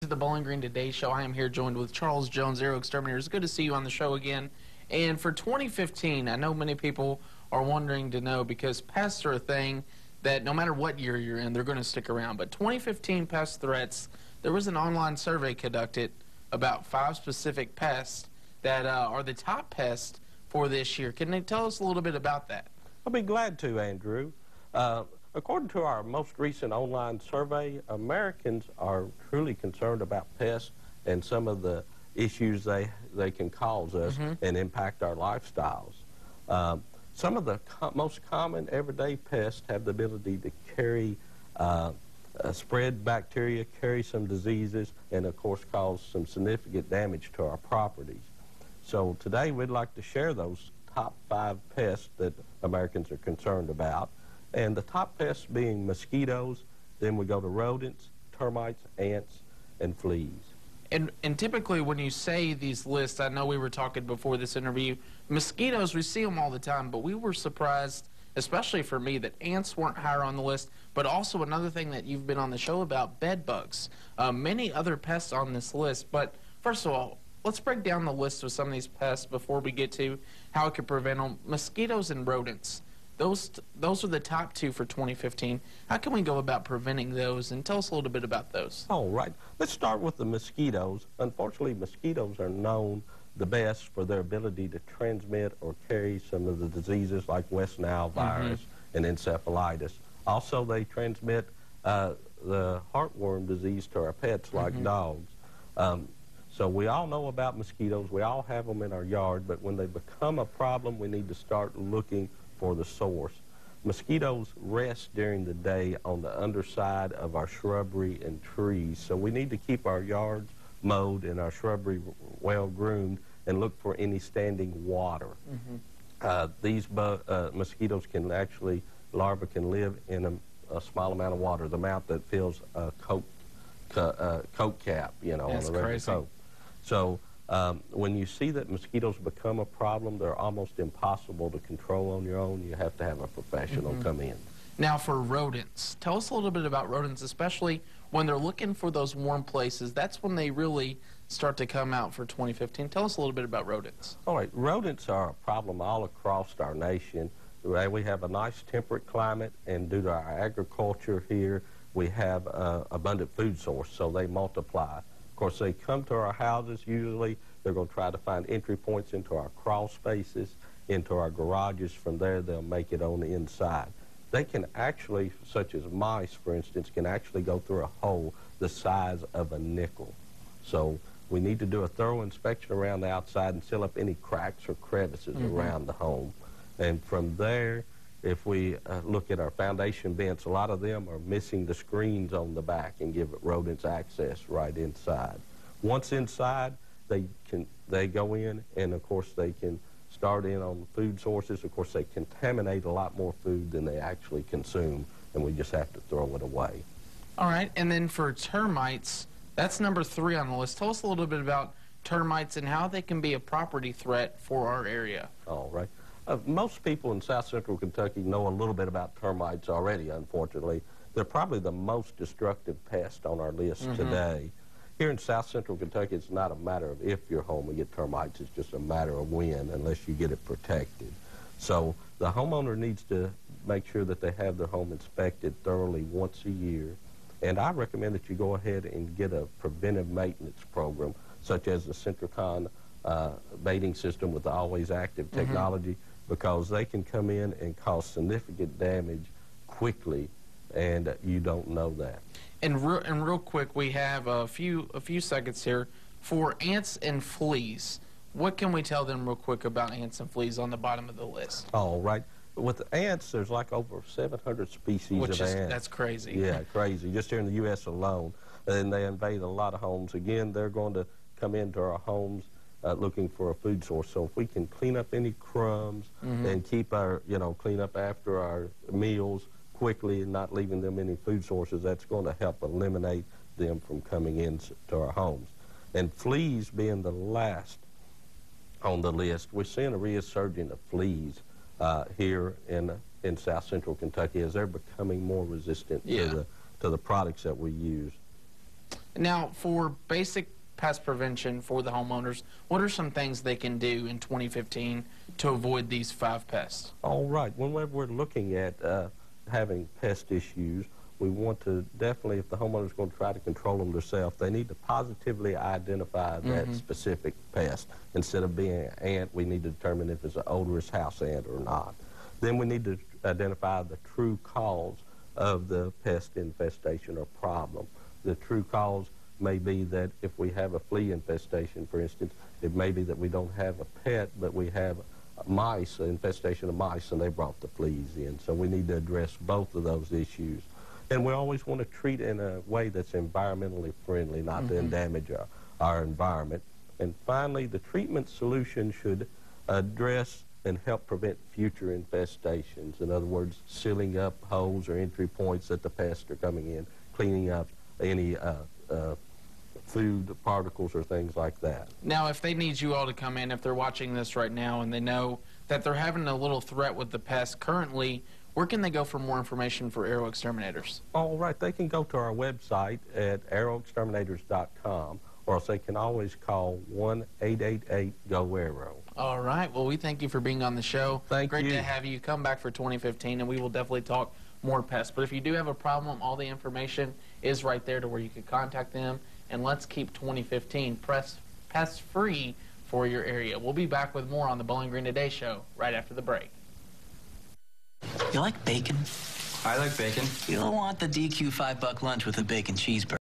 the Bowling Green Today Show. I am here joined with Charles Jones, Aero Exterminators. Good to see you on the show again. And for 2015, I know many people are wondering to know, because pests are a thing that no matter what year you're in, they're going to stick around. But 2015 pest threats, there was an online survey conducted about 5 specific pests that are the top pests for this year. Can you tell us a little bit about that? I'll be glad to, Andrew. According to our most recent online survey, Americans are truly concerned about pests and some of the issues they can cause us and impact our lifestyles. Some of the most common everyday pests have the ability to carry spread bacteria, carry some diseases, and of course cause some significant damage to our properties. So today we'd like to share those top 5 pests that Americans are concerned about. And the top pests being mosquitoes, then we go to rodents, termites, ants, and fleas. And typically when you say these lists, I know we were talking before this interview, mosquitoes, we see them all the time, but we were surprised, especially for me, that ants weren't higher on the list, but also another thing that you've been on the show about, bed bugs. Many other pests on this list, but first of all, let's break down the list of some of these pests before we get to how we can prevent them. Mosquitoes and rodents. Those are the top 2 for 2015. How can we go about preventing those? And tell us a little bit about those. All right. Let's start with the mosquitoes. Unfortunately, mosquitoes are known the best for their ability to transmit or carry some of the diseases like West Nile virus and encephalitis. Also, they transmit the heartworm disease to our pets like dogs. So we all know about mosquitoes. We all have them in our yard, but when they become a problem, we need to start looking for the source. Mosquitoes rest during the day on the underside of our shrubbery and trees, so we need to keep our yards mowed and our shrubbery well groomed and look for any standing water. These mosquitoes can actually, larvae can live in a small amount of water, the amount that fills a Coke cap, you know, That's on a regular crazy. Coke. So when you see that mosquitoes become a problem, they're almost impossible to control on your own. You have to have a professional come in. Now for rodents, tell us a little bit about rodents, especially when they're looking for those warm places. That's when they really start to come out for 2015. Tell us a little bit about rodents. All right, rodents are a problem all across our nation. We have a nice temperate climate, and due to our agriculture here, we have abundant food source, so they multiply. Of course, they come to our houses. Usually, they're going to try to find entry points into our crawl spaces, into our garages. From there, they'll make it on the inside. They can actually, such as mice, for instance, can actually go through a hole the size of a nickel. So we need to do a thorough inspection around the outside and seal up any cracks or crevices around the home. And from there, if we look at our foundation vents, a lot of them are missing the screens on the back and give rodents access right inside. Once inside, they go in, and of course they can start in on food sources. Of course, they contaminate a lot more food than they actually consume, and we just have to throw it away. All right, and then for termites, that's number 3 on the list. Tell us a little bit about termites and how they can be a property threat for our area. All right. Most people in South Central Kentucky know a little bit about termites already, unfortunately. They're probably the most destructive pest on our list today. Here in South Central Kentucky, it's not a matter of if your home will get termites, it's just a matter of when, unless you get it protected. So the homeowner needs to make sure that they have their home inspected thoroughly once a year. And I recommend that you go ahead and get a preventive maintenance program, such as the Centricon baiting system with the always active technology, because they can come in and cause significant damage quickly, and you don't know that. And real quick, we have a few seconds here for ants and fleas. What can we tell them real quick about ants and fleas on the bottom of the list? All right. With the ants, there's like over 700 species of ants. That's crazy. Yeah, crazy. Just here in the U.S. alone. And they invade a lot of homes. Again, they're going to come into our homes looking for a food source. So if we can clean up any crumbs and keep our, clean up after our meals quickly and not leaving them any food sources, that's going to help eliminate them from coming into our homes. And fleas being the last on the list, we're seeing a resurgence of fleas here in South Central Kentucky as they're becoming more resistant to the products that we use. Now, for basic pest prevention for the homeowners, what are some things they can do in 2015 to avoid these 5 pests? All right. Whenever we're looking at having pest issues, we want to definitely, if the homeowner's going to try to control them themselves, they need to positively identify that specific pest. Instead of being an ant, we need to determine if it's an odorous house ant or not. Then we need to identify the true cause of the pest infestation or problem. The true cause may be that if we have a flea infestation, for instance, it may be that we don't have a pet, but we have mice, an infestation of mice, and they brought the fleas in. So we need to address both of those issues. And we always want to treat in a way that's environmentally friendly, not to damage our environment. And finally, the treatment solution should address and help prevent future infestations. In other words, sealing up holes or entry points that the pests are coming in, cleaning up any food particles or things like that. Now, if they need you all to come in, if they're watching this right now and they know that they're having a little threat with the pest currently, where can they go for more information for Arrow Exterminators? All right, they can go to our website at arrowexterminators.com, or else they can always call 1-888-GO-ARROW. All right, well, we thank you for being on the show. Thank you. Great to have you. Come back for 2015, and we will definitely talk more pests. But if you do have a problem, all the information is right there to where you can contact them. And let's keep 2015 pest-free for your area. We'll be back with more on the Bowling Green Today Show right after the break. You like bacon? I like bacon. You'll want the DQ $5 lunch with a bacon cheeseburger.